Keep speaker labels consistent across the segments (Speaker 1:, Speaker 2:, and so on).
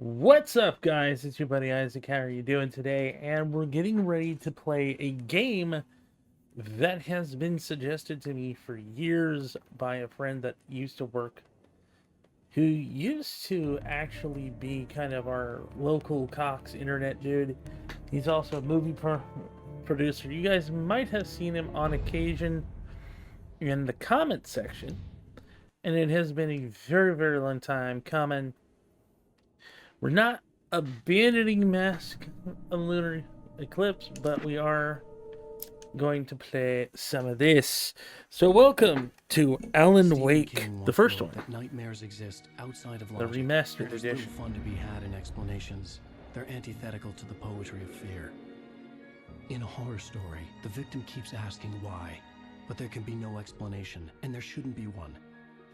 Speaker 1: What's up, guys? It's your buddy Isaac. How are you doing today? And we're getting ready to play a game that has been suggested to me for years by a friend that used to work, who used to actually be kind of our local Cox internet dude. He's also a producer. You guys might have seen him on occasion in the comment section, and it has been a very, very long time coming. We're not abandoning Mask of Lunar Eclipse, but we are going to play some of this. So welcome to Alan Wake, the first one.
Speaker 2: Nightmares exist outside of
Speaker 1: the
Speaker 2: logic.
Speaker 1: remastered
Speaker 2: There's
Speaker 1: edition.
Speaker 2: little fun to be had in explanations. They're antithetical to the poetry of fear. In a horror story, the victim keeps asking why, but there can be no explanation, and there shouldn't be one.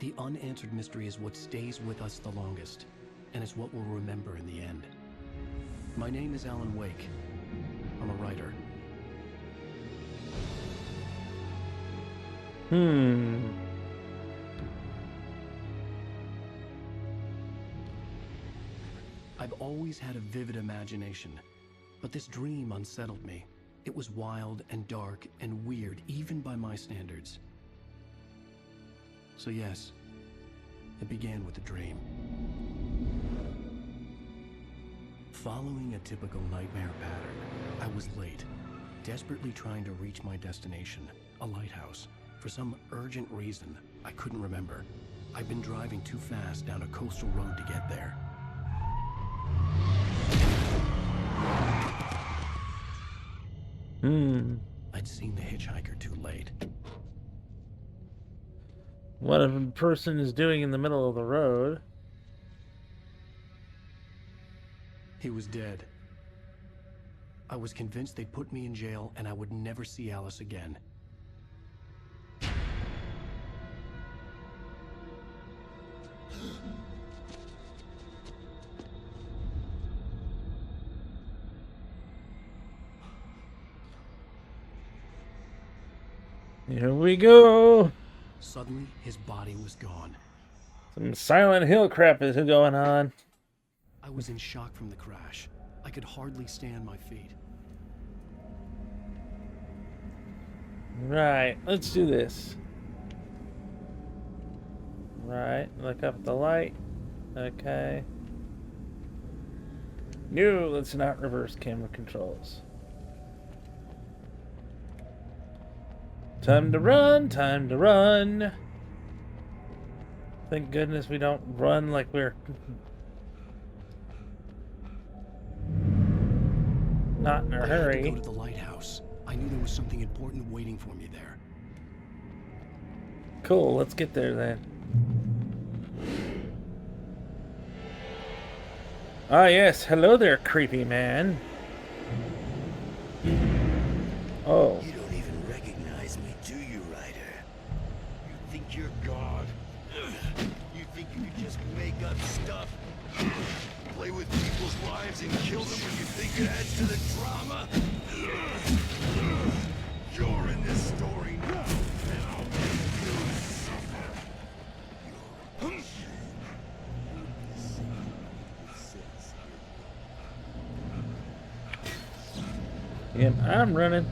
Speaker 2: The unanswered mystery is what stays with us the longest, and it's what we'll remember in the end. My name is Alan Wake. I'm a writer. I've always had a vivid imagination, but this dream unsettled me. It was wild and dark and weird, even by my standards. So yes, it began with a dream. Following a typical nightmare pattern, I was late, desperately trying to reach my destination, a lighthouse. For some urgent reason, I couldn't remember. I'd been driving too fast down a coastal road to get there. I'd seen the hitchhiker too late.
Speaker 1: What a person is doing in the middle of the road.
Speaker 2: He was dead. I was convinced they'd put me in jail and I would never see Alice again.
Speaker 1: Here we go.
Speaker 2: Suddenly, his body was gone.
Speaker 1: Some Silent Hill crap is going on.
Speaker 2: I was in shock from the crash. I could hardly stand my feet.
Speaker 1: Right, let's do this. Right, look up the light. Okay. No, let's not reverse camera controls. Time to run, time to run. Thank goodness we don't run like we're not in a
Speaker 2: I had to
Speaker 1: hurry.
Speaker 2: go to the lighthouse. I knew there was something important waiting for me there.
Speaker 1: Cool, let's get there then. Ah yes, hello there, creepy man. Oh.
Speaker 3: You don't even recognize me, do you, Ryder? You think you're God? You think you can just make up stuff? Play with people's lives and kill them when you think it adds to the drama? You're in this story now, and I'll make you suffer.
Speaker 1: Yep, I'm running.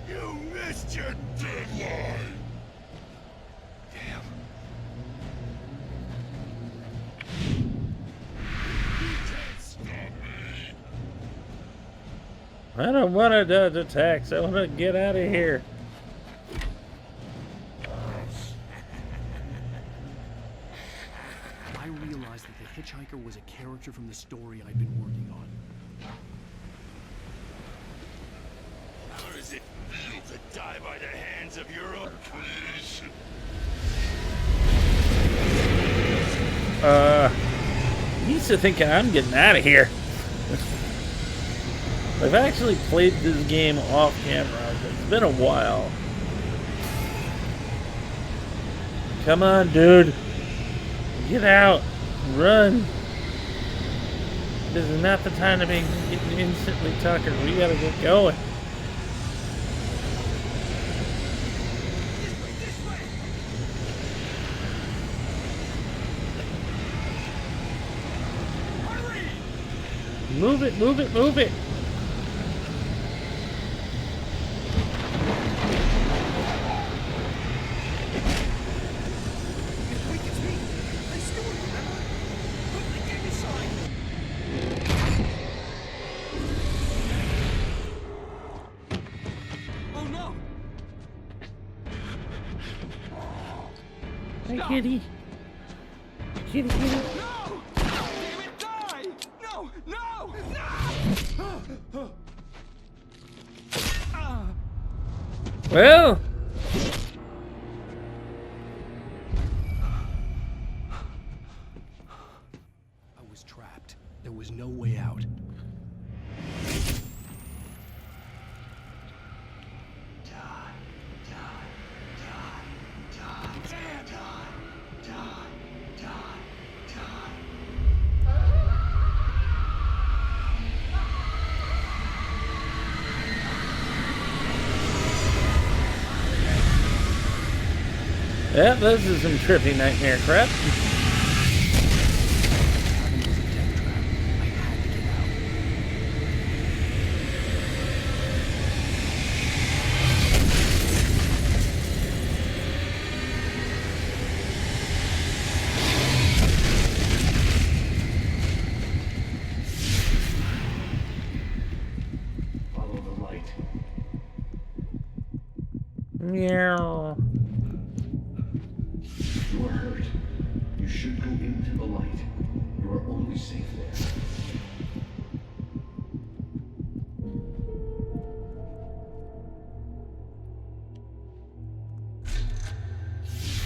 Speaker 3: You missed your deadline! Damn. You can't stop me!
Speaker 1: I don't want to dodge attacks. I want to get out of here.
Speaker 2: I realized that the hitchhiker was a character from the story I'd been working on.
Speaker 3: How does it feel to die by the hands of your own creation?
Speaker 1: He's to thinking I'm getting out of here. I've actually played this game off camera. It's been a while. Come on, dude. Get out. Run. This is not the time to be getting instantly tuckered. We gotta get going. Move it, move it, move it! Hey, kitty. Kitty, kitty.
Speaker 4: No! Damn it, die! No! No! No!
Speaker 1: Well.
Speaker 2: I was trapped. There was no way out.
Speaker 1: Yeah, this is some trippy nightmare crap.
Speaker 5: Follow the light.
Speaker 1: Meow.
Speaker 5: You are hurt. You should go into the light. You are only safe there.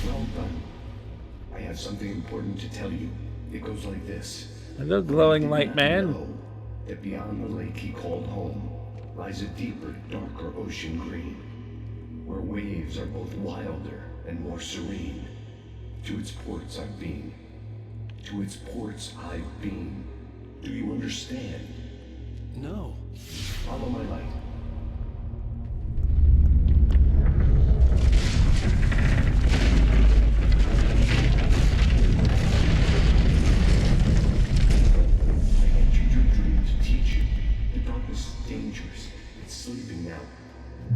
Speaker 5: Well done. I have something important to tell you. It goes like this.
Speaker 1: Hello, glowing light man.
Speaker 5: Know that beyond the lake he called home lies a deeper, darker ocean green, where waves are both wilder and more serene. To its ports I've been. To its ports I've been. Do you understand?
Speaker 2: No.
Speaker 5: Follow my light. I entered your dream to teach you. The darkness is dangerous. It's sleeping now.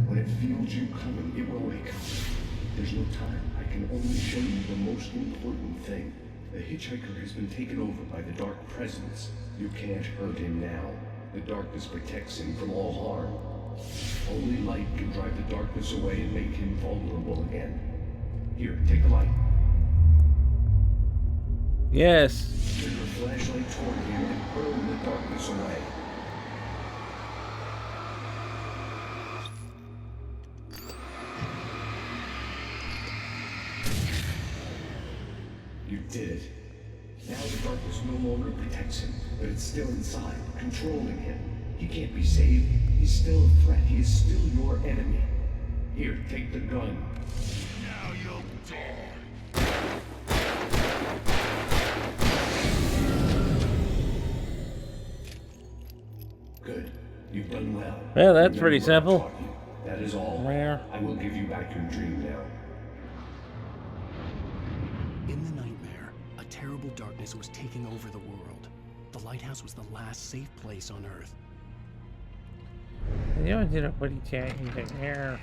Speaker 5: When it feels you coming, it will wake up. There's no time. I can only show you the most important thing. The hitchhiker has been taken over by the Dark Presence. You can't hurt him now. The darkness protects him from all harm. Only light can drive the darkness away and make him vulnerable again. Here, take the light.
Speaker 1: Yes.
Speaker 5: Turn your flashlight toward him and burn the darkness away. You did it. Now the darkness no longer protects him, but it's still inside, controlling him. He can't be saved. He's still a threat. He is still your enemy. Here, take the gun.
Speaker 3: Now you'll die.
Speaker 5: Good. You've done well.
Speaker 1: Well, that's
Speaker 5: Remember
Speaker 1: pretty
Speaker 5: what I
Speaker 1: simple.
Speaker 5: taught you. That is all.
Speaker 1: Rare.
Speaker 5: I will give you back your dream now.
Speaker 2: In the nightmare, a terrible darkness was taking over the world. The lighthouse was the last safe place on Earth.
Speaker 1: You did a buddy chat in here.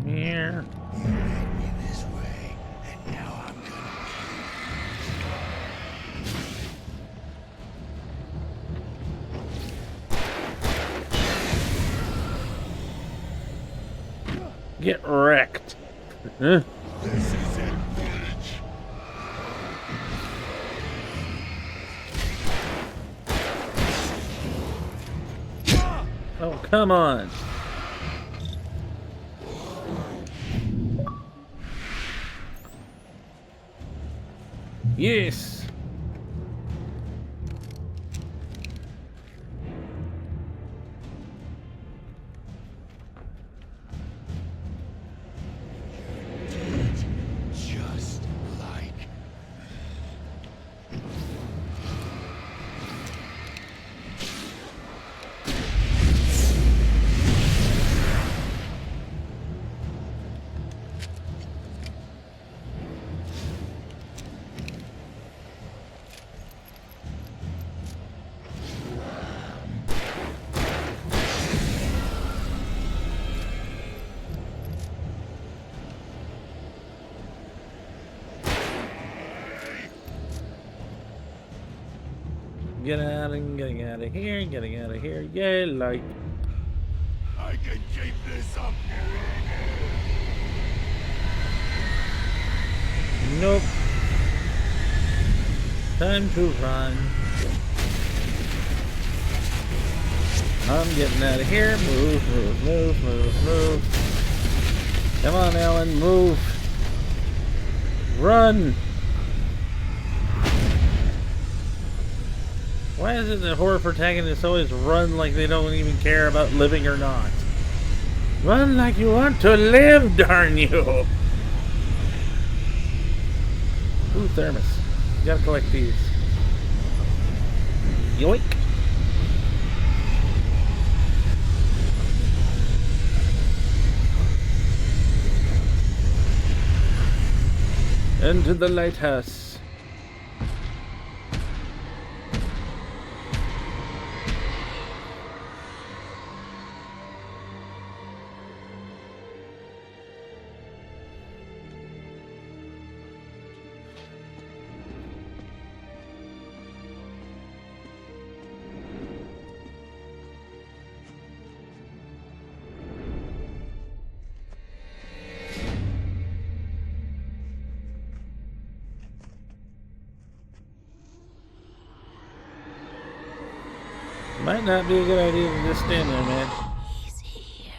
Speaker 1: Here.
Speaker 3: You led me this way, and now I'm gonna
Speaker 1: Get wrecked. Huh?
Speaker 3: This is it, village.
Speaker 1: Oh, come on. Yes.
Speaker 3: Just like
Speaker 1: Getting out of here, getting out of here. Yay, light.
Speaker 3: I can keep this up forever.
Speaker 1: Nope. Time to run. I'm getting out of here. Move, move, move, move, move. Come on, Alan, move. Run. Why is it that horror protagonists always run like they don't even care about living or not? Run like you want to live, darn you! Ooh, thermos. You gotta collect these. Yoink! Into the lighthouse. Might not be a good idea to just stand there, man.
Speaker 6: He's here.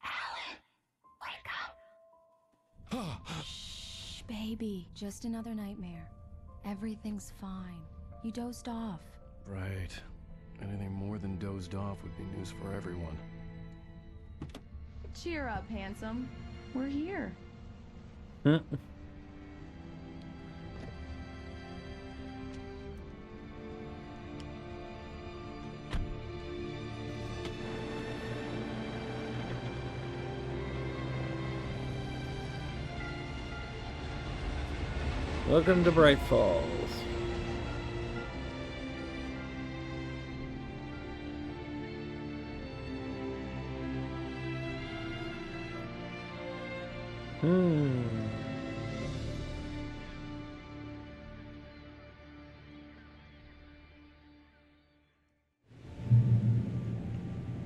Speaker 6: Alan, wake up. Shh, baby. Just another nightmare. Everything's fine. You dozed off.
Speaker 2: Right. Anything more than dozed off would be news for everyone.
Speaker 7: Cheer up, handsome. We're here.
Speaker 1: Welcome to Bright Falls.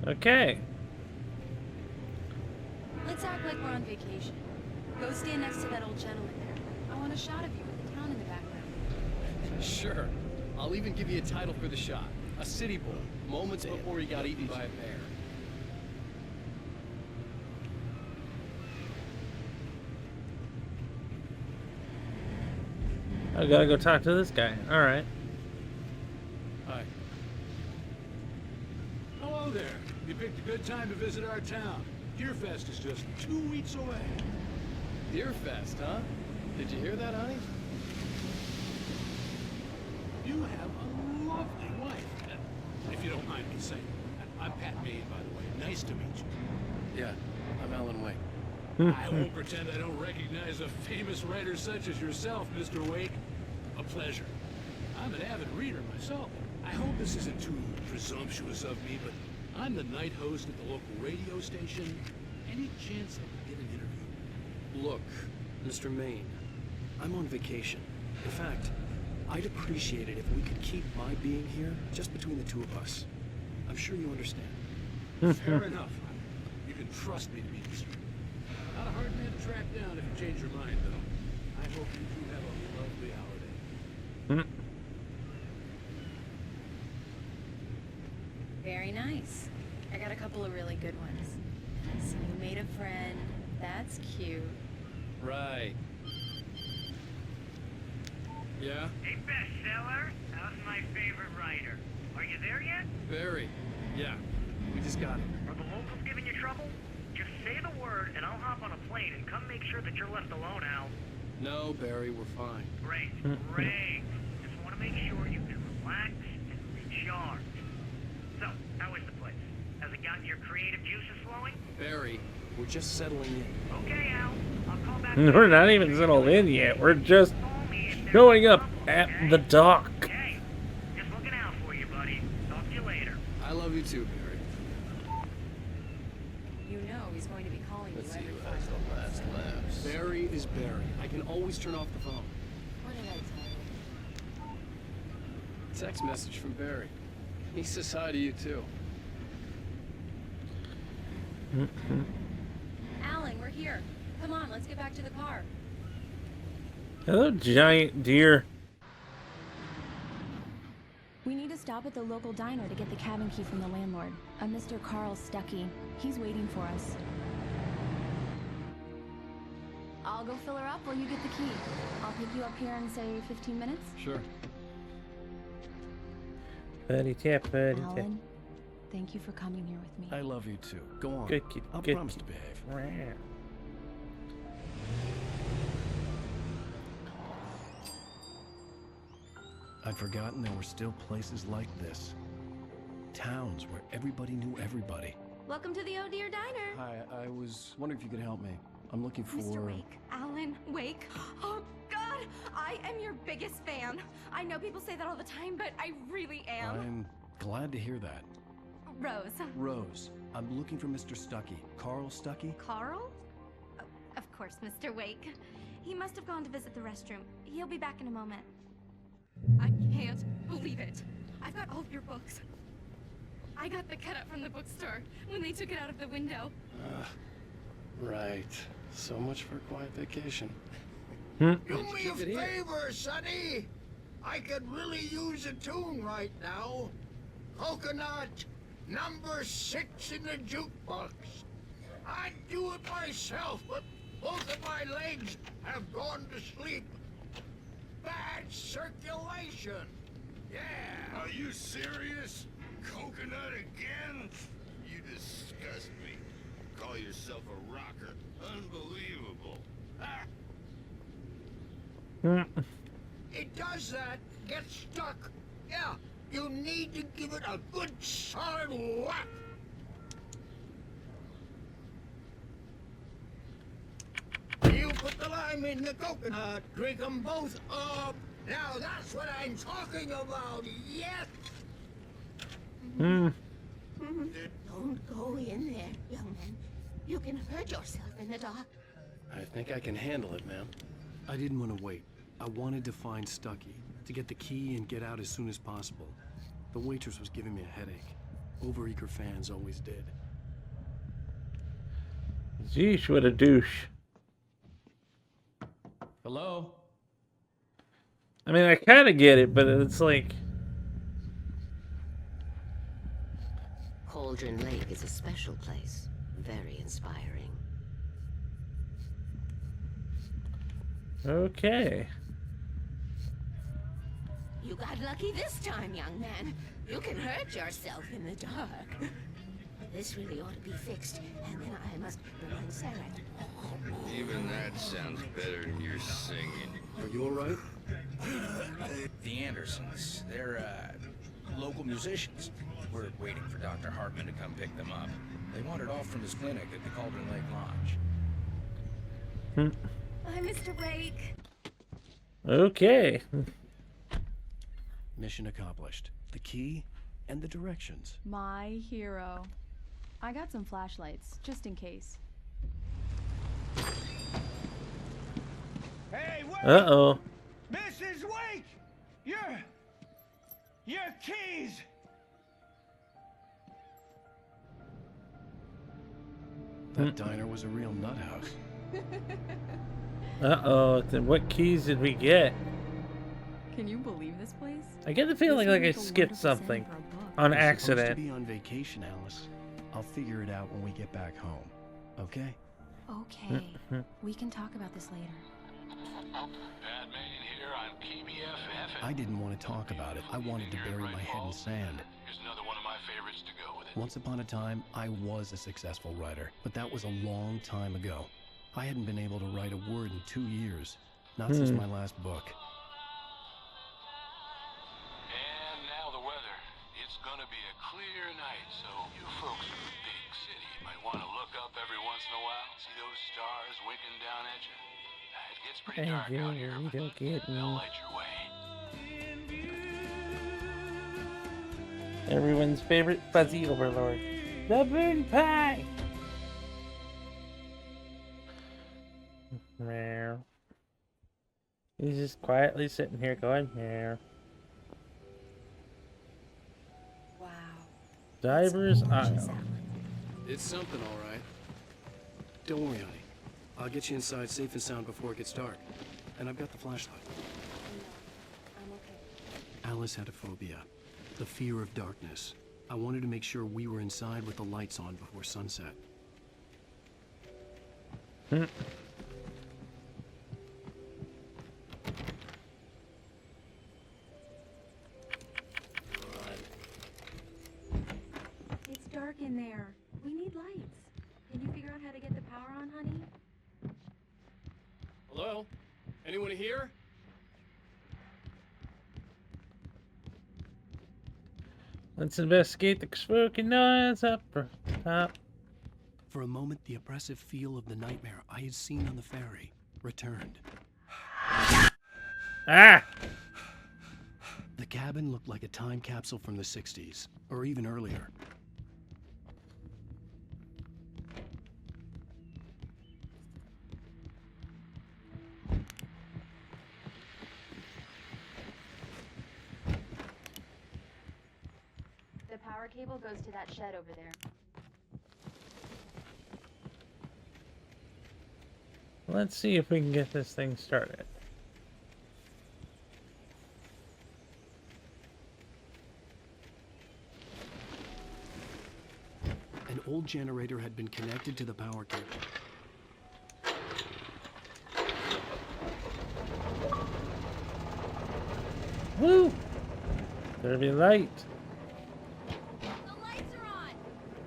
Speaker 1: Okay.
Speaker 6: Let's act like we're on vacation. Go stand next to that old gentleman there. I want a shot of you with the town in the background.
Speaker 8: Sure. I'll even give you a title for the shot. A city boy, moments before he got eaten by a bear.
Speaker 1: I gotta go talk to this guy. Alright.
Speaker 8: Hi.
Speaker 9: Hello there. You picked a good time to visit our town. Deerfest is just 2 weeks away.
Speaker 8: Deerfest, huh? Did you hear that, honey?
Speaker 9: You have a lovely wife. If you don't mind me saying. I'm Pat Maine, by the way. Nice to meet you.
Speaker 8: Yeah, I'm Alan Wake.
Speaker 9: I won't pretend I don't recognize a famous writer such as yourself, Mr. Wake. A pleasure. I'm an avid reader myself. I hope this isn't too presumptuous of me, but I'm the night host at the local radio station. Any chance I can get an interview?
Speaker 2: Look, Mr. Maine, I'm on vacation. In fact, I'd appreciate it if we could keep my being here just between the two of us. I'm sure you understand.
Speaker 9: Fair enough. You can trust me to be discreet. Not a hard man to track down if you change your mind, though. I hope you two have a lovely holiday.
Speaker 6: Very nice. I got a couple of really good ones. So you made a friend. That's cute.
Speaker 8: Right. Yeah?
Speaker 10: Hey, bestseller, how's my favorite writer? Are you there yet?
Speaker 8: Barry. Yeah. We just got him.
Speaker 10: Are the locals giving you trouble? Just say the word and I'll hop on a plane and come make sure that you're left alone, Al.
Speaker 8: No, Barry, we're fine.
Speaker 10: Great, great. Just want to make sure you can relax and recharge. So, how is the place? Has it gotten your creative juices flowing?
Speaker 2: Barry, we're just settling in.
Speaker 10: Okay, Al. I'll call back.
Speaker 1: We're not even settled in yet. We're just showing up at the dock.
Speaker 10: Hey, just looking out for you, buddy. Talk to you later.
Speaker 8: I love you too, Barry.
Speaker 6: You know he's going to be calling
Speaker 8: Let's
Speaker 6: you
Speaker 8: see
Speaker 6: every
Speaker 8: who has
Speaker 6: 5
Speaker 8: the
Speaker 6: minutes.
Speaker 8: last laughs.
Speaker 2: Barry is Barry. I can always turn off the phone.
Speaker 6: What did I tell you?
Speaker 8: text message from Barry. He says hi to you too.
Speaker 6: Alan, we're here. Come on, let's get back to the car.
Speaker 1: Hello, giant deer.
Speaker 7: We need to stop at the local diner to get the cabin key from the landlord, a Mr. Carl Stuckey. He's waiting for us. I'll go fill her up while you get the key. I'll pick you up here in, say, 15 minutes?
Speaker 8: Sure.
Speaker 1: Buddy tap, buddy tap.
Speaker 7: Alan, thank you for coming here with me.
Speaker 2: I love you too. Go on.
Speaker 1: Good kid,
Speaker 2: I'll
Speaker 1: good
Speaker 2: promise
Speaker 1: kid.
Speaker 2: to behave.
Speaker 1: Rah.
Speaker 2: I'd forgotten there were still places like this. Towns where everybody knew everybody.
Speaker 11: Welcome to the Oh Dear Diner.
Speaker 2: Hi, I was wondering if you could help me. I'm looking for...
Speaker 11: Mr. Wake. Alan Wake. Oh, God! I am your biggest fan. I know people say that all the time, but I really am.
Speaker 2: I'm glad to hear that.
Speaker 11: Rose.
Speaker 2: Rose, I'm looking for Mr. Stuckey. Carl Stuckey?
Speaker 11: Carl? Oh, of course, Mr. Wake. He must have gone to visit the restroom. He'll be back in a moment. I can't believe it. I've got all of your books. I got the cut-up from the bookstore when they took it out of the window.
Speaker 8: Right. So much for a quiet vacation.
Speaker 3: Do me a favor, Sonny. I could really use a tune right now. Coconut, number 6 in the jukebox. I'd do it myself, but both of my legs have gone to sleep. Bad circulation. Yeah. Are you serious? Coconut again? You disgust me. Call yourself a rocker. Unbelievable. Ah. It does that. Gets stuck. Yeah, you need to give it a good solid whack. You put the lime in the coconut. Drink them both up. Now that's what I'm talking about. Yes.
Speaker 11: Don't go in there, young man. You can hurt yourself in the dark.
Speaker 8: I think I can handle it, ma'am.
Speaker 2: I didn't want to wait. I wanted to find Stuckey, to get the key and get out as soon as possible. The waitress was giving me a headache. Overeager fans always did.
Speaker 1: Zeesh, what a douche.
Speaker 2: Hello?
Speaker 1: I mean, I kind of get it, but it's like...
Speaker 12: Cauldron Lake is a special place. Very inspiring.
Speaker 1: Okay.
Speaker 11: You got lucky this time, young man. You can hurt yourself in the dark. This really ought to be fixed, and then I must remind Sarah.
Speaker 3: Even that sounds better than your singing.
Speaker 2: Are you alright?
Speaker 13: The Andersons. They're, local musicians. We're waiting for Dr. Hartman to come pick them up. They wandered off from his clinic at the Cauldron Lake Lodge.
Speaker 11: Bye, Mr. Wake.
Speaker 1: Okay.
Speaker 2: Mission accomplished. The key and the directions.
Speaker 7: My hero. I got some flashlights, just in case.
Speaker 4: Hey, wait!
Speaker 1: Uh-oh.
Speaker 4: Mrs. Wake! Your keys!
Speaker 2: That diner was a real nut house.
Speaker 1: Uh-oh. Then what keys did we get?
Speaker 7: Can you believe this place?
Speaker 1: I get the feeling like I skipped something on
Speaker 2: We're supposed to
Speaker 1: accident.
Speaker 2: be on vacation, Alice. I'll figure it out when we get back home. Okay?
Speaker 7: Okay. We can talk about this later.
Speaker 14: Batman here on KBFF.
Speaker 2: I didn't want to talk about it. I wanted to bury my head in sand.
Speaker 14: Here's another one of my favorites to go with it.
Speaker 2: Once upon a time, I was a successful writer, but that was a long time ago. I hadn't been able to write a word in 2 years. Not since my last book.
Speaker 14: And now the weather. It's gonna be a clear night, so you folks in the big city might want to look up every once in a while, see those stars winking down at you. It gets pretty
Speaker 1: Hey,
Speaker 14: dark out here,
Speaker 1: you don't get
Speaker 14: they'll
Speaker 1: me.
Speaker 14: light your way.
Speaker 1: Everyone's favorite fuzzy overlord. The Boon Pie! Meow. He's just quietly sitting here going, meow. Diver's Isle.
Speaker 8: It's something, all right. Don't worry, honey. I'll get you inside safe and sound before it gets dark. And I've got the flashlight.
Speaker 6: I'm okay.
Speaker 8: Alice had a phobia. The fear of darkness. I wanted to make sure we were inside with the lights on before sunset.
Speaker 6: It's dark in there. We need lights. Can you figure out how to get the power on, honey?
Speaker 8: Hello? Anyone here?
Speaker 1: Let's investigate the spooky noise up top.
Speaker 8: For a moment, the oppressive feel of the nightmare I had seen on the ferry returned.
Speaker 1: Ah!
Speaker 8: The cabin looked like a time capsule from the 60s, or even earlier.
Speaker 6: The power cable goes to that shed over there.
Speaker 1: Let's see if we can get this thing started.
Speaker 8: An old generator had been connected to the power cable.
Speaker 1: Woo! There'll be light.
Speaker 6: The lights are on!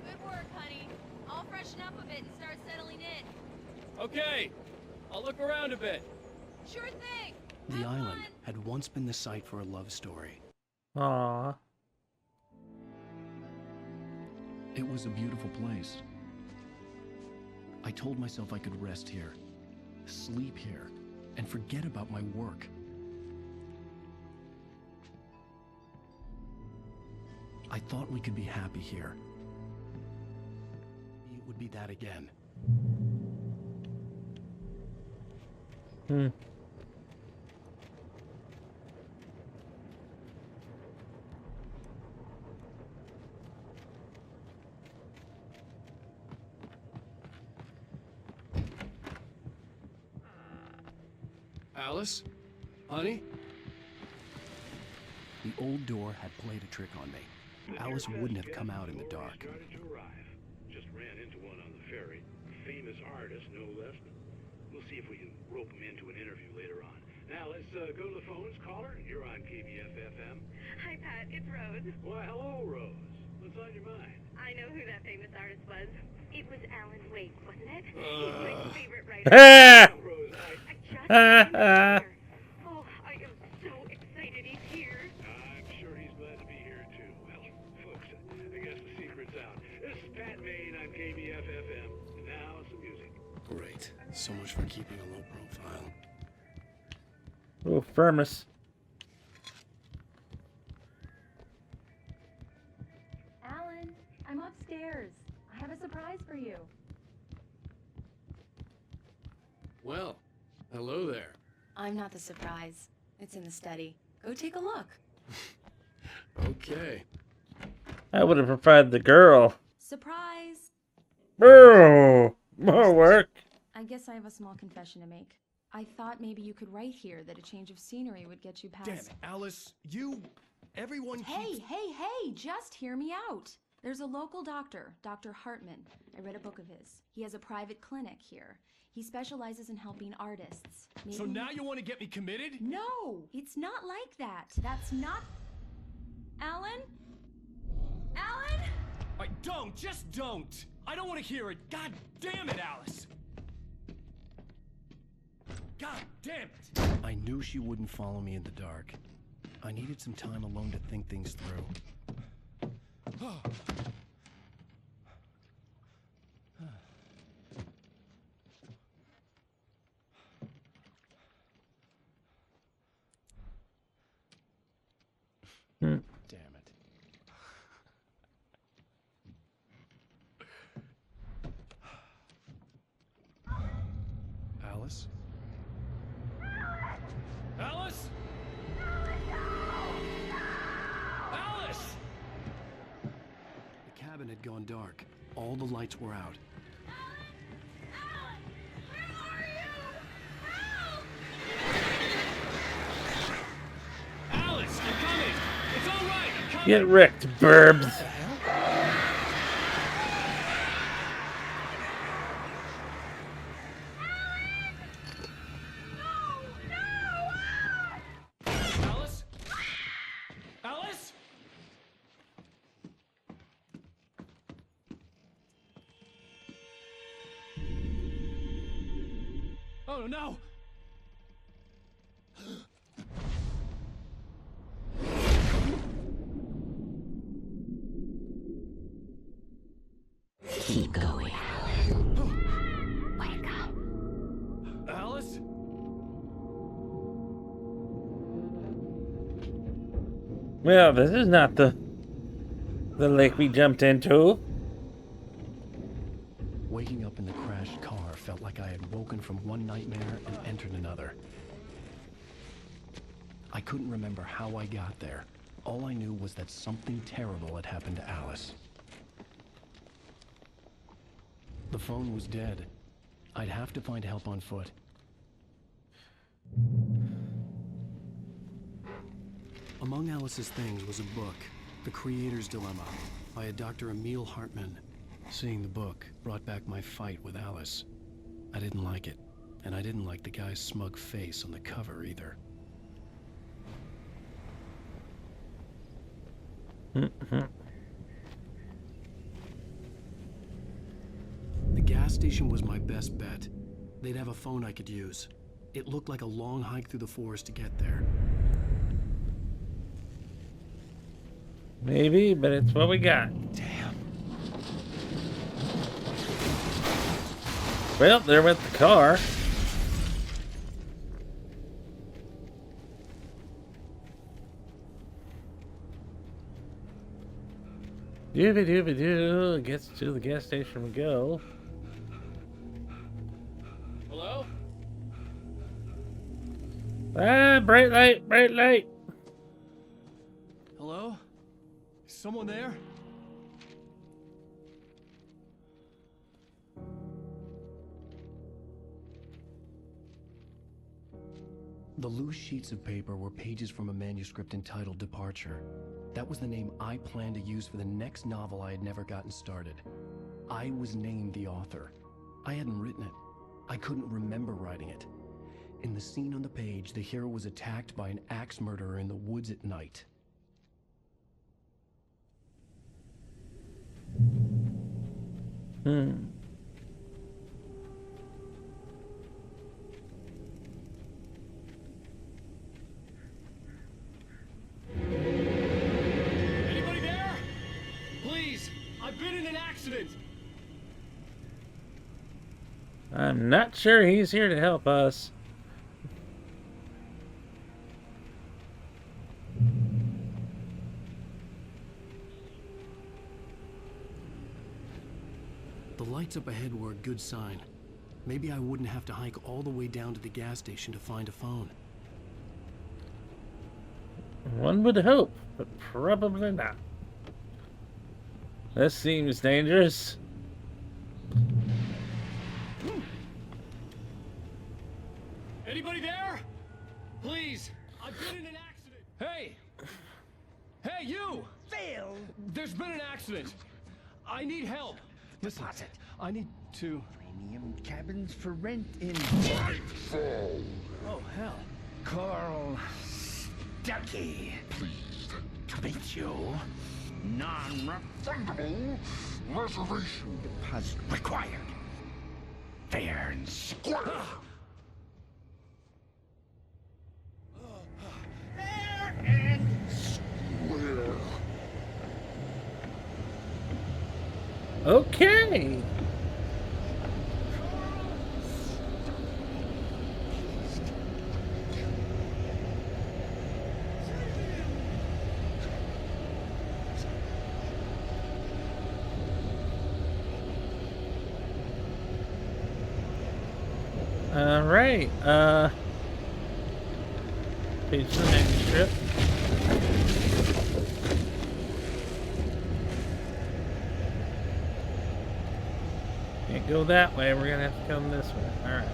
Speaker 6: Good work, honey. I'll freshen up a bit and start settling in.
Speaker 8: Okay, I'll look around a bit.
Speaker 6: Sure thing!
Speaker 8: The island had once been the site for a love story.
Speaker 1: Aww.
Speaker 2: It was a beautiful place. I told myself I could rest here, sleep here, and forget about my work. I thought we could be happy here.
Speaker 8: It would be that again. Alice? Honey?
Speaker 2: The old door had played a trick on me. Alice wouldn't have come out in the dark.
Speaker 15: Started to arrive. Just ran into one on the ferry. Famous artist, no less. We'll see if we can rope him into an interview later on. Now let's go to the phones. Caller, you're on KBF-FM.
Speaker 16: Hi, Pat. It's Rose.
Speaker 15: Why, hello, Rose. What's on your mind?
Speaker 16: I know who that famous artist was. It was Alan Wake, wasn't it? He's my favorite writer.
Speaker 15: Rose,
Speaker 16: I just found him here. Oh, I am so excited he's here.
Speaker 15: I'm sure he's glad to be here, too. Well, folks, I guess the secret's out. This is Pat Maine on KBF-FM. And now some music.
Speaker 8: Great. So much for keeping a low profile.
Speaker 1: Oh, Firmus.
Speaker 6: Alan, I'm upstairs. I have a surprise for you.
Speaker 8: Well, hello there.
Speaker 6: I'm not the surprise. It's in the study. Go take a look.
Speaker 8: Okay.
Speaker 1: I would have preferred the girl.
Speaker 6: Surprise!
Speaker 1: Oh, more work.
Speaker 7: I guess I have a small confession to make. I thought maybe you could write here that a change of scenery would get you past...
Speaker 2: Damn it, Alice, everyone
Speaker 7: Hey, just hear me out. There's a local doctor, Dr. Hartman. I read a book of his. He has a private clinic here. He specializes in helping artists.
Speaker 2: So now you want to get me committed?
Speaker 7: No, it's not like that. That's not... Alan? Alan?
Speaker 2: Just don't! I don't want to hear it! God damn it, Alice! God damn it!
Speaker 8: I knew she wouldn't follow me in the dark. I needed some time alone to think things through. Damn it. Alice?
Speaker 2: Alice? Alice! dark. All the lights were out.
Speaker 8: Alice, I'm coming! It's all right! I'm coming!
Speaker 1: Get wrecked, burbs.
Speaker 8: Alice? Alice? Oh no!
Speaker 12: Keep going.
Speaker 11: Wake up.
Speaker 8: Alice?
Speaker 1: Well, this is not the lake we jumped into.
Speaker 2: Waking up in the crashed car felt like I had woken from one nightmare and entered another. I couldn't remember how I got there. All I knew was that something terrible had happened to Alice. The phone was dead. I'd have to find help on foot. Among Alice's things was a book, The Creator's Dilemma, by a Dr. Emil Hartman. Seeing the book brought back my fight with Alice. I didn't like it, and I didn't like the guy's smug face on the cover either. The gas station was my best bet. They'd have a phone I could use. It looked like a long hike through the forest to get there.
Speaker 1: Maybe, but it's what we got.
Speaker 2: Damn.
Speaker 1: Well, there went the car. Dooby-dooby-doo. Gets to the gas station we go.
Speaker 8: Hello?
Speaker 1: Ah, bright light, bright light.
Speaker 8: Hello? Is someone there?
Speaker 2: The loose sheets of paper were pages from a manuscript entitled Departure. That was the name I planned to use for the next novel I had never gotten started. I was named the author. I hadn't written it. I couldn't remember writing it. In the scene on the page, the hero was attacked by an axe murderer in the woods at night.
Speaker 8: Anybody there? Please, I've been in an accident.
Speaker 1: I'm not sure he's here to help us.
Speaker 2: The lights up ahead were a good sign. Maybe I wouldn't have to hike all the way down to the gas station to find a phone.
Speaker 1: One would hope, but probably not. This seems dangerous.
Speaker 8: Anybody there? Please, I've been in an accident. Hey! Hey, you!
Speaker 4: Phil!
Speaker 8: There's been an accident. I need help. Listen, I need to...
Speaker 4: Premium cabins for rent in...
Speaker 8: Oh, hell.
Speaker 4: Carl Stuckey.
Speaker 3: Pleased
Speaker 4: To meet you. Non-refundable
Speaker 3: reservation
Speaker 4: deposit required. Fair and square. Fair and
Speaker 3: square.
Speaker 1: Okay. All right. Page of the manuscript. go that way, we're gonna have to come this way. Alright.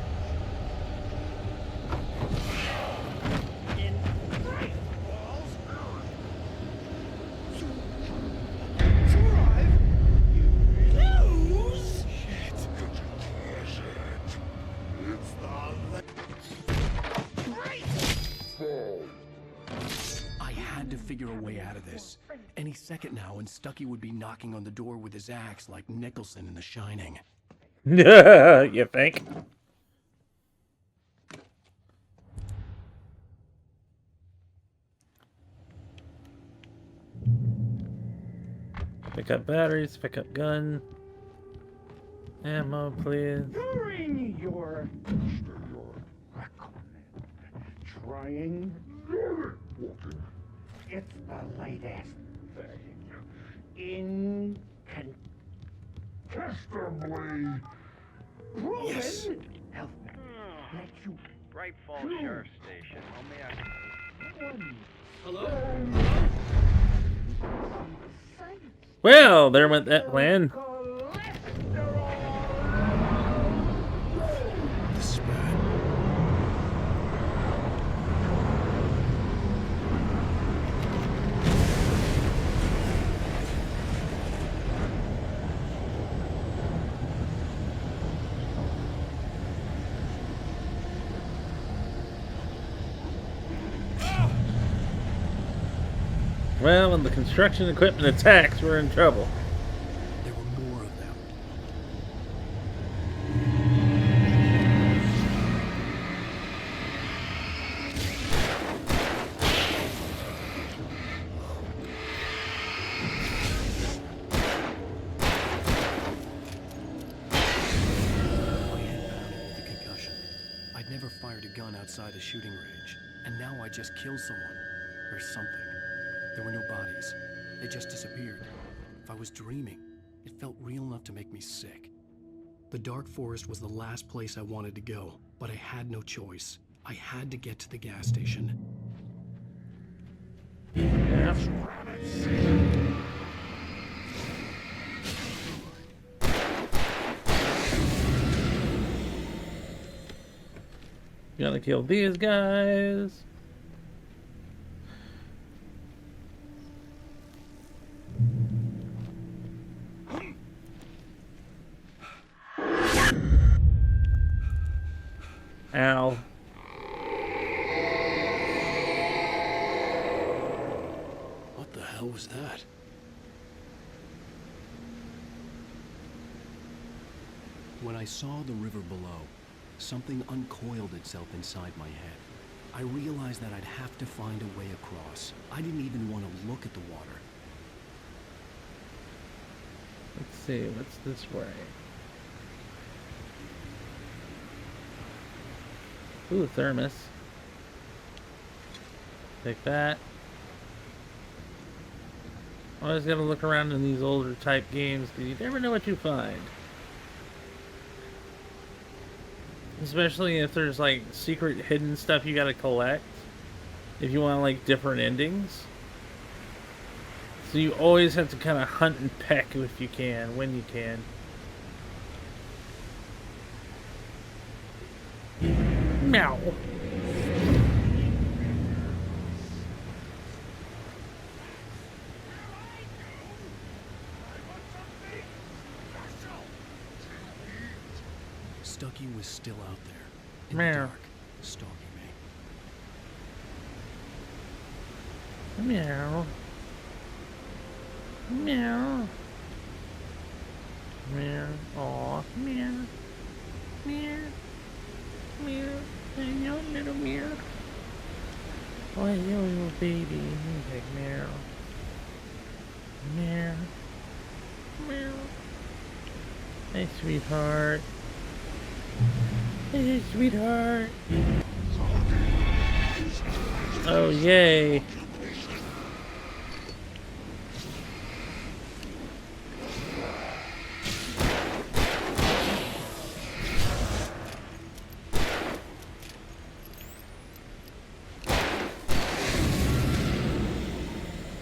Speaker 2: I had to figure a way out of this. Any second now, and Stucky would be knocking on the door with his axe like Nicholson in The Shining.
Speaker 1: You think? Pick up batteries, pick up gun. Ammo, please.
Speaker 4: During your trying, it's the latest thing. Incontestably proven.
Speaker 2: Yes.
Speaker 4: Help me. Let you
Speaker 10: Bright Falls Sheriff Station.
Speaker 9: Hello?
Speaker 1: Well, there went that plan.
Speaker 2: This is bad.
Speaker 1: Well, when the construction equipment attacks, we're in trouble.
Speaker 2: There were more of them. My head pounded with the concussion. I'd never fired a gun outside a shooting range, and now I just killed someone. Or something. There were no bodies. They just disappeared. If I was dreaming, it felt real enough to make me sick. The dark forest was the last place I wanted to go, but I had no choice. I had to get to the gas station.
Speaker 1: Yeah. Gotta kill these guys. Ow.
Speaker 2: What the hell was that? When I saw the river below, something uncoiled itself inside my head. I realized that I'd have to find a way across. I didn't even want to look at the water.
Speaker 1: Let's see, what's this way? Ooh, thermos. Take that. Always gotta look around in these older type games because you never know what you find. Especially if there's like secret hidden stuff you gotta collect. If you want like different endings. So you always have to kind of hunt and peck if you can, when you can. Meow.
Speaker 2: Stucky was still out there, in
Speaker 1: Meow.
Speaker 2: the dark, stalking me.
Speaker 1: Meow. Meow. Meow. Aw. Meow. Meow. Meow. Hey, yo, little meow. Oh, yo, little baby. He's like meow. Meow. Meow. Hey, sweetheart. Hey, sweetheart. Oh, yay.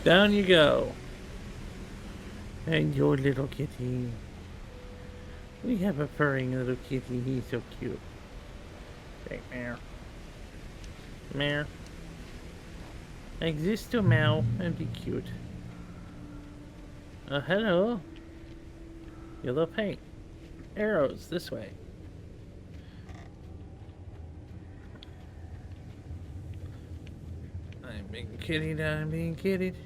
Speaker 1: Down you go. And your little kitty. We have a furry little kitty. He's so cute. Hey, meow. Meow. Exist to meow and be cute. Hello. Yellow paint. Arrows this way. I'm being kidded. I'm being kidded.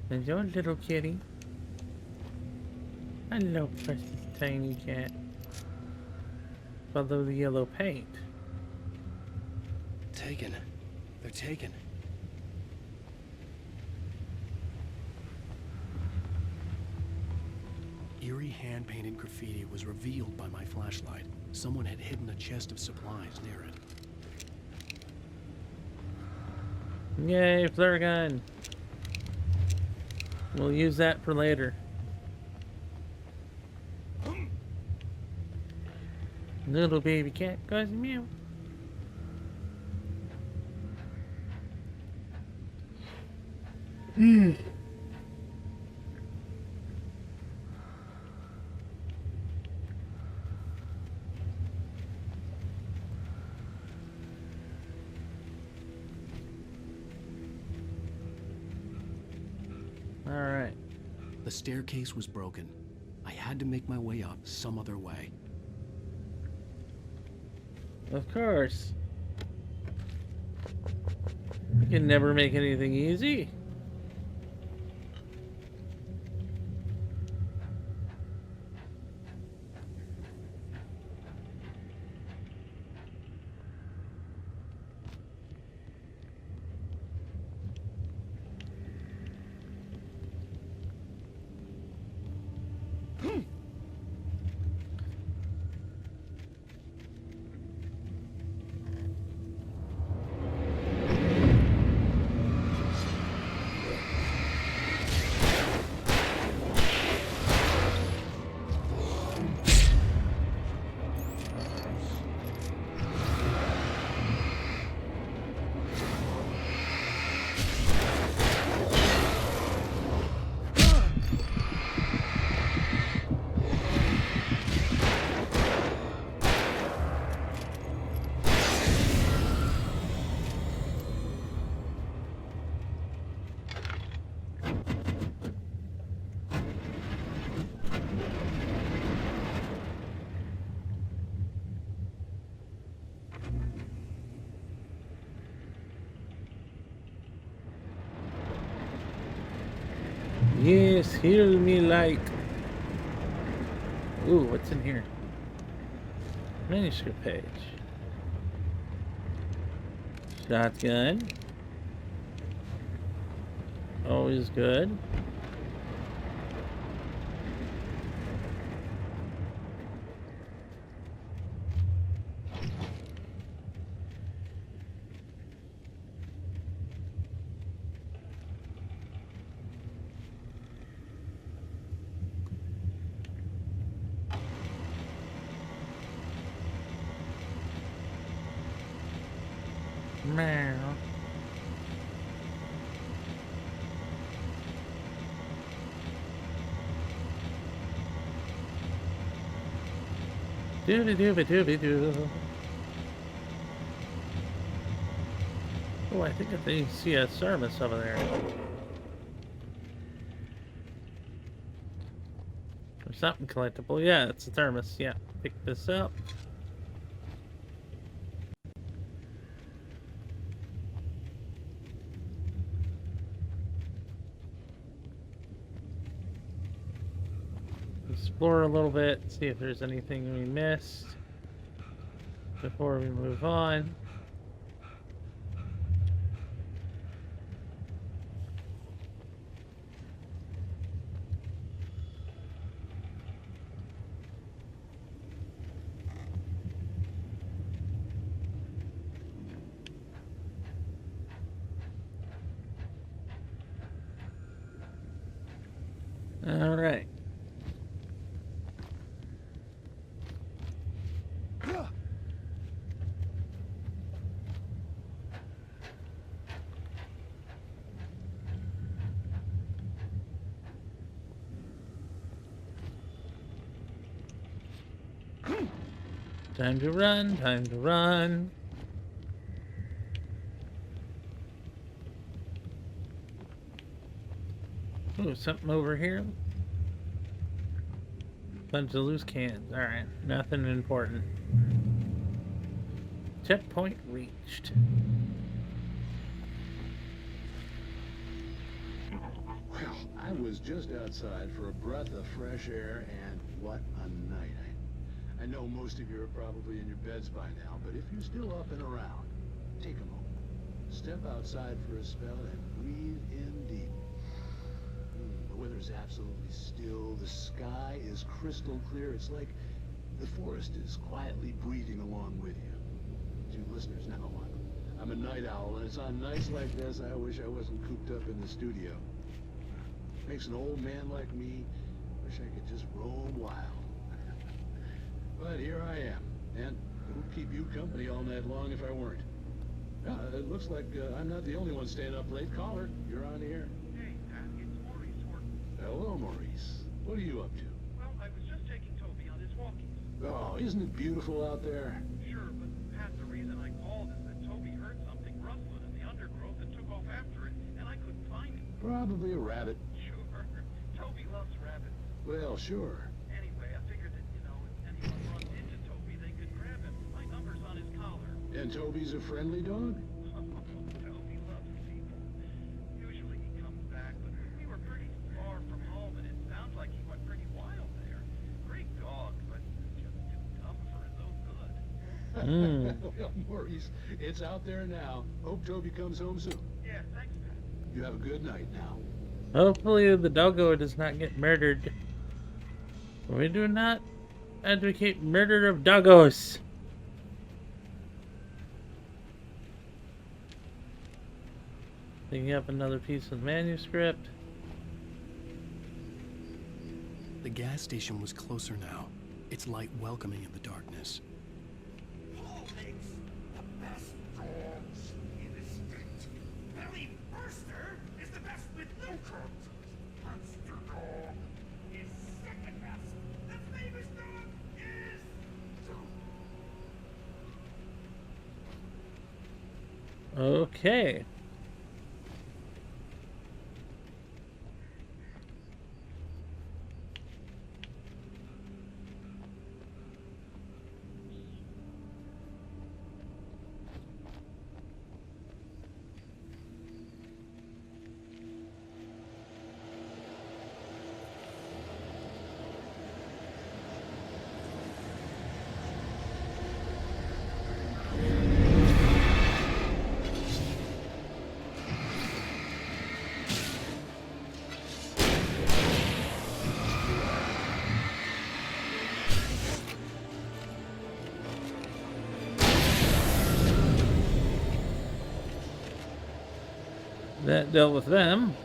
Speaker 1: Hello, little kitty. Hello, precious tiny cat. Follow the yellow paint.
Speaker 2: Taken. They're taken. Eerie hand-painted graffiti was revealed by my flashlight. Someone had hidden a chest of supplies near it.
Speaker 1: Yay, flare gun. We'll use that for later. Little baby cat goes meow. All right.
Speaker 2: The staircase was broken. I had to make my way up some other way.
Speaker 1: Of course. You can never make anything easy. Yes, heal me light. Ooh, what's in here? Manuscript page. Shotgun. Always good. Meow. Doo-doo-doo-doo-doo-doo. Oh, I think I see a thermos over there. Or something collectible. Yeah, it's a thermos. Yeah, pick this up. Explore a little bit, see if there's anything we missed before we move on. All right. Time to run, time to run. Ooh, something over here. Bunch of loose cans. Alright, nothing important. Checkpoint reached.
Speaker 15: Well, I was just outside for a breath of fresh air, and what a night. I know most of you are probably in your beds by now, but if you're still up and around, take a moment. Step outside for a spell and breathe in deep. The weather's absolutely still. The sky is crystal clear. It's like the forest is quietly breathing along with you. To you listeners now, I'm a night owl, and it's on nights like this I wish I wasn't cooped up in the studio. Makes an old man like me wish I could just roam wild. But here I am, and it would keep you company all night long if I weren't. It looks like I'm not the only one staying up late. Caller, you're on the air.
Speaker 17: Hey, Pat, it's Maurice Horton.
Speaker 15: Hello, Maurice. What are you up to?
Speaker 17: Well, I was just taking Toby on his walkies.
Speaker 15: Oh, isn't it beautiful out there?
Speaker 17: Sure, but Pat, the reason I called is that Toby heard something rustling in the undergrowth and took off after it, and I couldn't find it.
Speaker 15: Probably a rabbit.
Speaker 17: Sure. Toby loves rabbits.
Speaker 15: Well, sure.
Speaker 17: Anyway, I figured that, if anyone runs into Toby, they could grab him. My number's on his collar.
Speaker 15: And Toby's a friendly dog?
Speaker 17: Toby loves people. Usually he comes back, but we were pretty far from home, and it sounds like he went pretty wild there. Great dog, but just too dumb for his own good. Well,
Speaker 15: Maurice, it's out there now. Hope Toby comes home soon.
Speaker 17: Yeah, thanks, Pat.
Speaker 15: You have a good night now.
Speaker 1: Hopefully the doggo does not get murdered. We do not advocate murder of doggos. Picking up another piece of manuscript.
Speaker 2: The gas station was closer now, its light welcoming in the darkness.
Speaker 3: Paul makes the best dogs in the state. Belly Burster is the best with no coat. Monster Dog is second best. The famous dog is
Speaker 1: Okay. That dealt with them.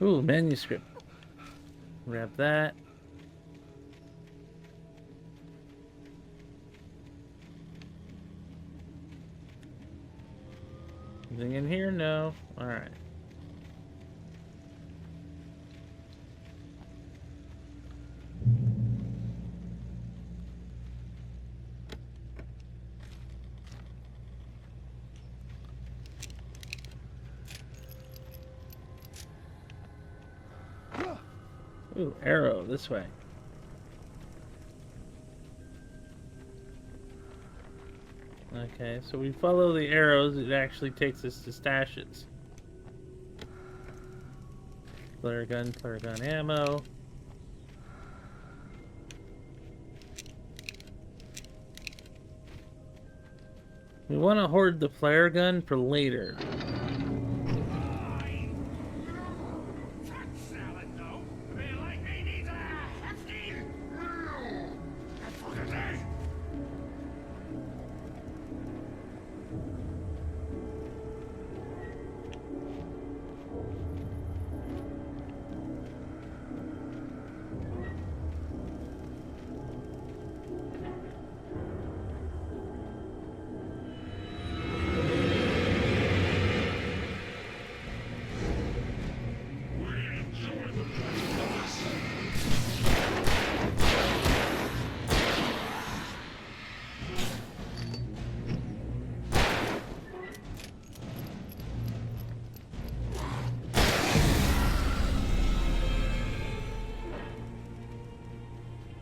Speaker 1: Ooh, manuscript. Grab that. Anything in here? No. Alright. Ooh, arrow this way. Okay, so we follow the arrows, it actually takes us to stashes. Flare gun ammo. We want to hoard the flare gun for later.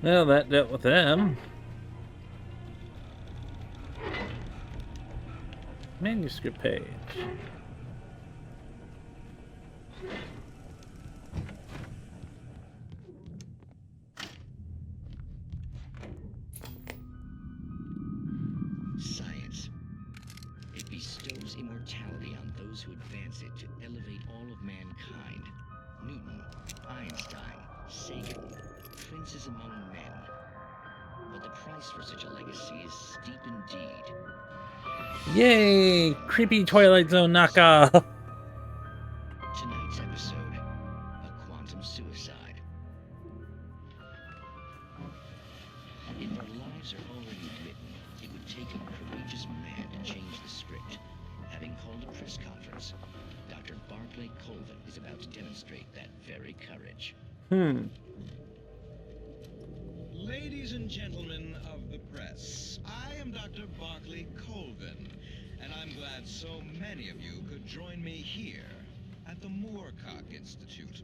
Speaker 1: Well, that dealt with them. Manuscript page.
Speaker 18: Science. It bestows immortality on those who advance it to elevate all of mankind. Newton, Einstein, Sagan, princes among men. But the price for such a legacy is steep indeed.
Speaker 1: Yay! Creepy Twilight Zone knockoff!
Speaker 18: Tonight's episode, a quantum suicide. If our lives are already written, it would take a courageous man to change the script. Having called a press conference, Dr. Barclay Colvin is about to demonstrate that very courage.
Speaker 19: Ladies and gentlemen of the press, I am Dr. Barclay Colvin, and I'm glad so many of you could join me here at the Moorcock Institute.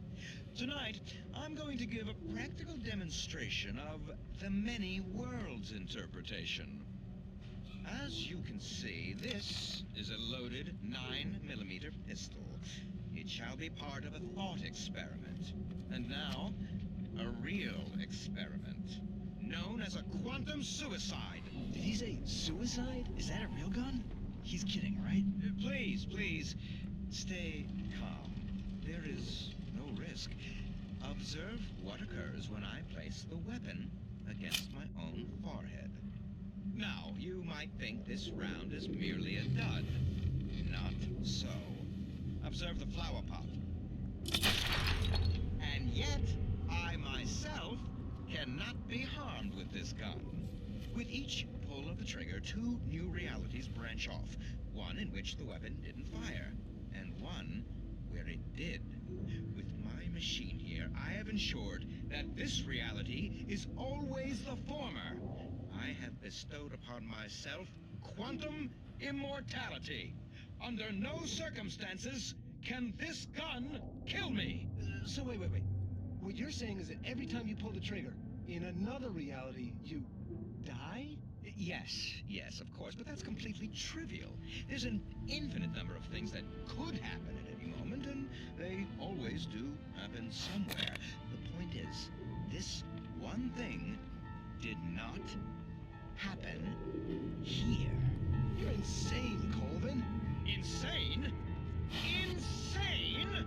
Speaker 19: Tonight, I'm going to give a practical demonstration of the many worlds interpretation. As you can see, this is a loaded 9mm pistol. It shall be part of a thought experiment. And now, a real experiment, known as a quantum suicide.
Speaker 18: Did he say suicide? Is that a real gun? He's kidding, right?
Speaker 19: Please, please, stay calm. There is no risk. Observe what occurs when I place the weapon against my own forehead. Now, you might think this round is merely a dud. Not so. Observe the flower pot. And yet, I myself cannot be harmed with this gun. With each pull of the trigger, two new realities branch off. One in which the weapon didn't fire, and one where it did. With my machine here, I have ensured that this reality is always the former. I have bestowed upon myself quantum immortality. Under no circumstances can this gun kill me.
Speaker 8: So wait. What you're saying is that every time you pull the trigger, in another reality, you die?
Speaker 19: Yes, of course, but that's completely trivial. There's an infinite number of things that could happen at any moment, and they always do happen somewhere. The point is, this one thing did not happen here.
Speaker 8: You're insane, Colvin.
Speaker 19: Insane? Insane?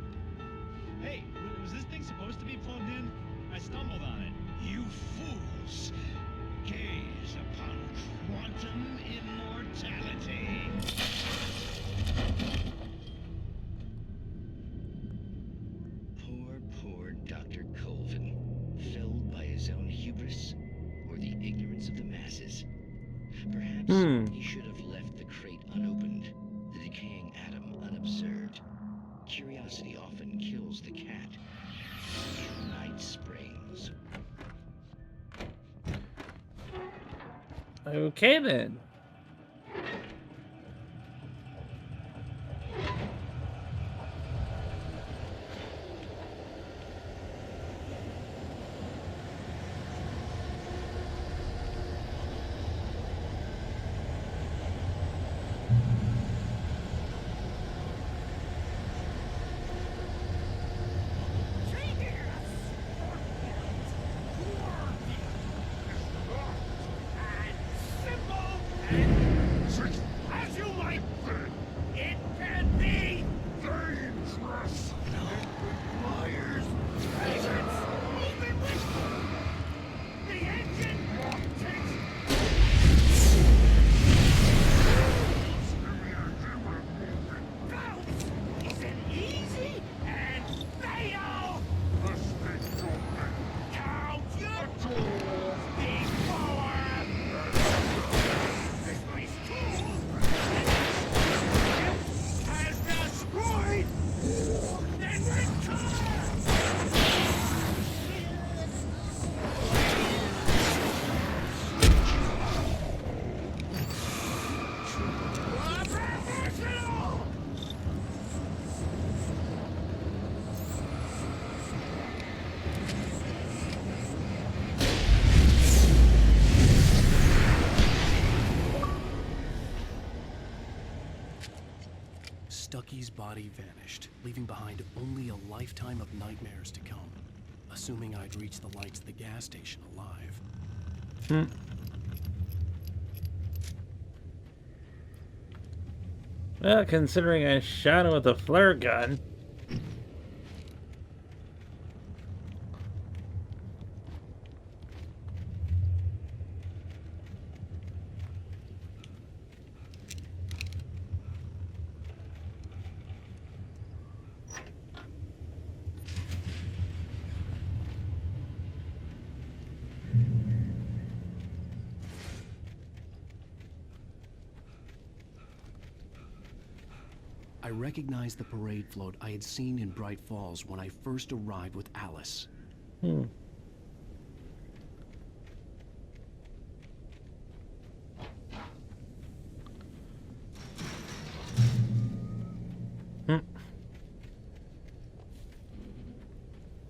Speaker 20: Hey, was this thing supposed to be plugged in? I stumbled on it.
Speaker 19: You fools! Gaze upon quantum immortality.
Speaker 18: Poor Dr. Colvin. Felled by his own hubris or the ignorance of the masses. Perhaps he should have left the crate unopened, the decaying atom unobserved. Curiosity often kills the cat. Night Springs.
Speaker 1: Okay then.
Speaker 2: Stucky's body vanished, leaving behind only a lifetime of nightmares to come. Assuming I'd reach the lights of the gas station alive.
Speaker 1: Well, considering I shot him with a flare gun.
Speaker 2: I recognized the parade float I had seen in Bright Falls when I first arrived with Alice.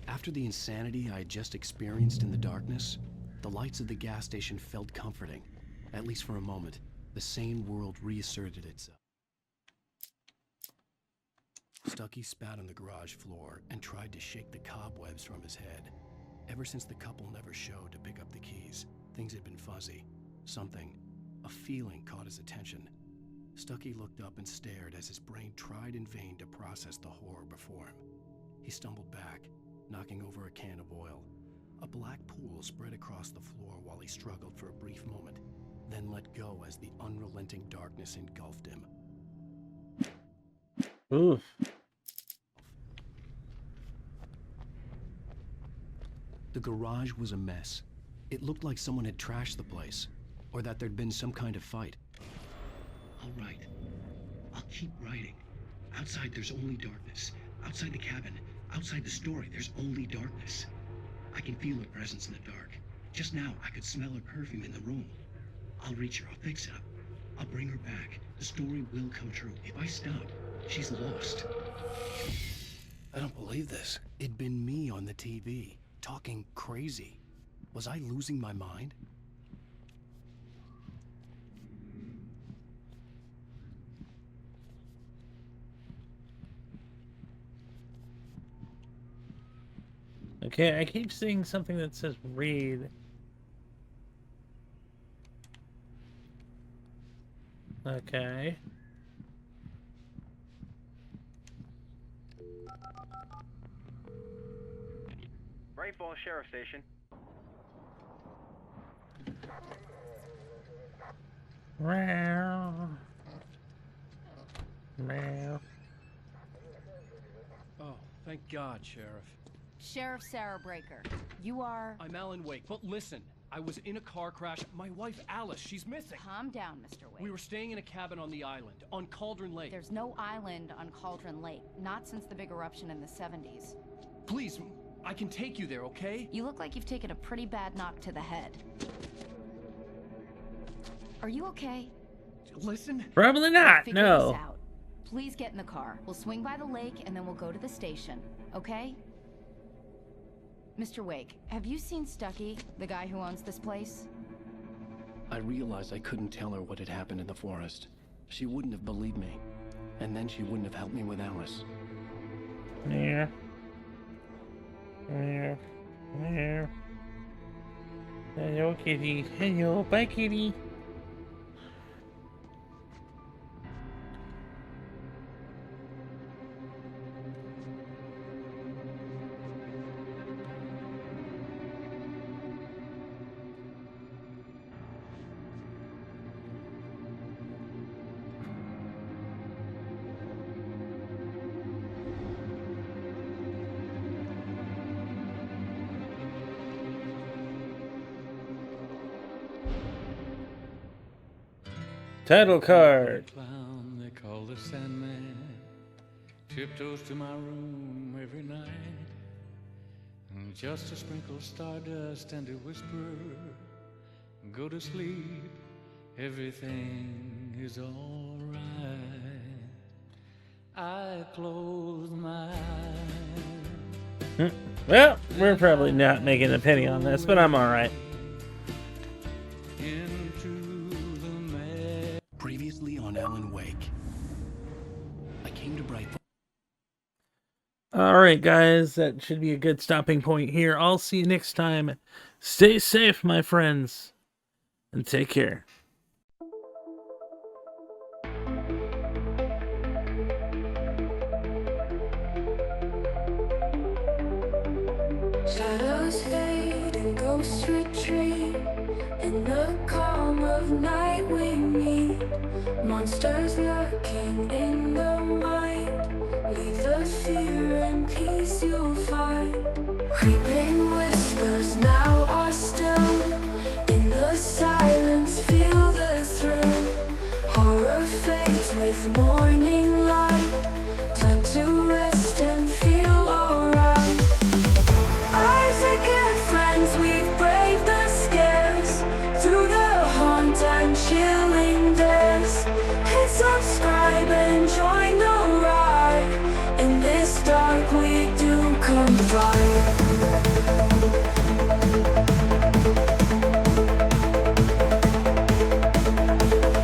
Speaker 2: After the insanity I had just experienced in the darkness, the lights of the gas station felt comforting. At least for a moment, the sane world reasserted itself. Stucky spat on the garage floor and tried to shake the cobwebs from his head. Ever since the couple never showed to pick up the keys, things had been fuzzy. Something, a feeling, caught his attention. Stucky looked up and stared as his brain tried in vain to process the horror before him. He stumbled back, knocking over a can of oil. A black pool spread across the floor while he struggled for a brief moment, then let go as the unrelenting darkness engulfed him.
Speaker 1: Oof.
Speaker 2: The garage was a mess. It looked like someone had trashed the place, or that there'd been some kind of fight.
Speaker 18: All right. I'll keep writing. Outside, there's only darkness. Outside the cabin, outside the story, there's only darkness. I can feel her presence in the dark. Just now, I could smell her perfume in the room. I'll reach her. I'll fix it up. I'll bring her back. The story will come true. If I stop, she's lost.
Speaker 2: I don't believe this. It'd been me on the TV, talking crazy. Was I losing my mind?
Speaker 1: Okay, I keep seeing something that says read. Okay.
Speaker 17: Bright Falls Sheriff Station.
Speaker 1: Meow. Meow.
Speaker 8: Oh, thank God, Sheriff.
Speaker 7: Sheriff Sarah Breaker, you are...
Speaker 8: I'm Alan Wake, but listen, I was in a car crash. My wife, Alice, she's missing.
Speaker 7: Calm down, Mr. Wake.
Speaker 8: We were staying in a cabin on the island, on Cauldron Lake.
Speaker 7: There's no island on Cauldron Lake, not since the big eruption in the 70s.
Speaker 8: Please, I can take you there, okay?
Speaker 7: You look like you've taken a pretty bad knock to the head. Are you okay?
Speaker 8: Listen.
Speaker 1: Probably not,
Speaker 7: Figure
Speaker 1: no.
Speaker 7: this out. Please get in the car. We'll swing by the lake and then we'll go to the station, okay? Mr. Wake, have you seen Stucky, the guy who owns this place?
Speaker 2: I realized I couldn't tell her what had happened in the forest. She wouldn't have believed me. And then she wouldn't have helped me with Alice.
Speaker 1: Yeah. Yeah. Yeah. Hello, kitty. Hello, bye, kitty. Title card.
Speaker 21: Clown they call the Sandman tiptoes to my room every night, and just to sprinkle stardust and to whisper, go to sleep, everything is all right. I close my eyes.
Speaker 1: Well, we're probably not making a penny on this, but I'm alright.
Speaker 2: Previously on Alan Wake. I came to Bright.
Speaker 1: All right, guys, that should be a good stopping point here. I'll see you next time. Stay safe, my friends, and take care.
Speaker 5: Shadows fade and ghosts retreat. In the calm of night we meet. Monsters lurking in the mind. Leave the fear and peace you'll find. Creeping whispers now are still. In the silence feel the thrill. Horror fades with morning light. Time to rest and feel alright. Isaac and friends, we've braved the scares. Through the haunt and chilling days. Hit subscribe and join the ride. In this dark we do confide.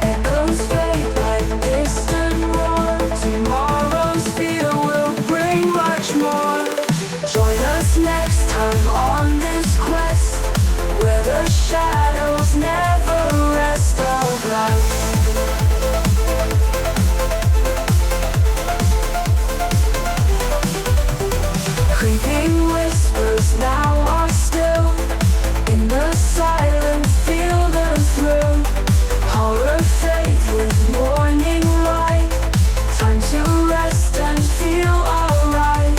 Speaker 5: Echoes fade like distant roar. Tomorrow's fear will bring much more. Join us next time on this quest, where the shadows never rest of life. Creeping whispers now are still. In the silence feel the thrill. Horror fades with morning light. Time to rest and feel alright.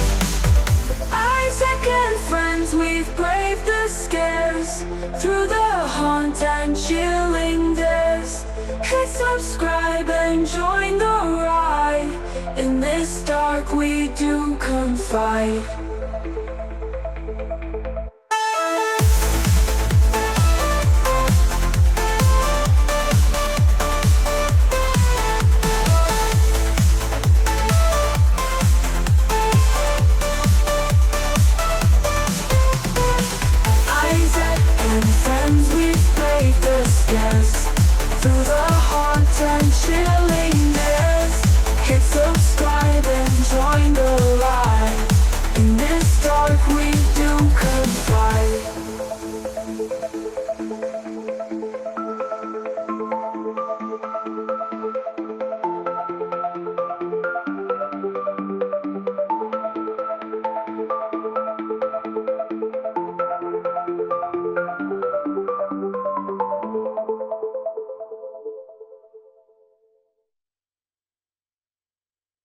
Speaker 5: Isaac and friends, we've braved the scares. Through the haunt and chilling days. Hit subscribe and join the ride. In this dark we do confide.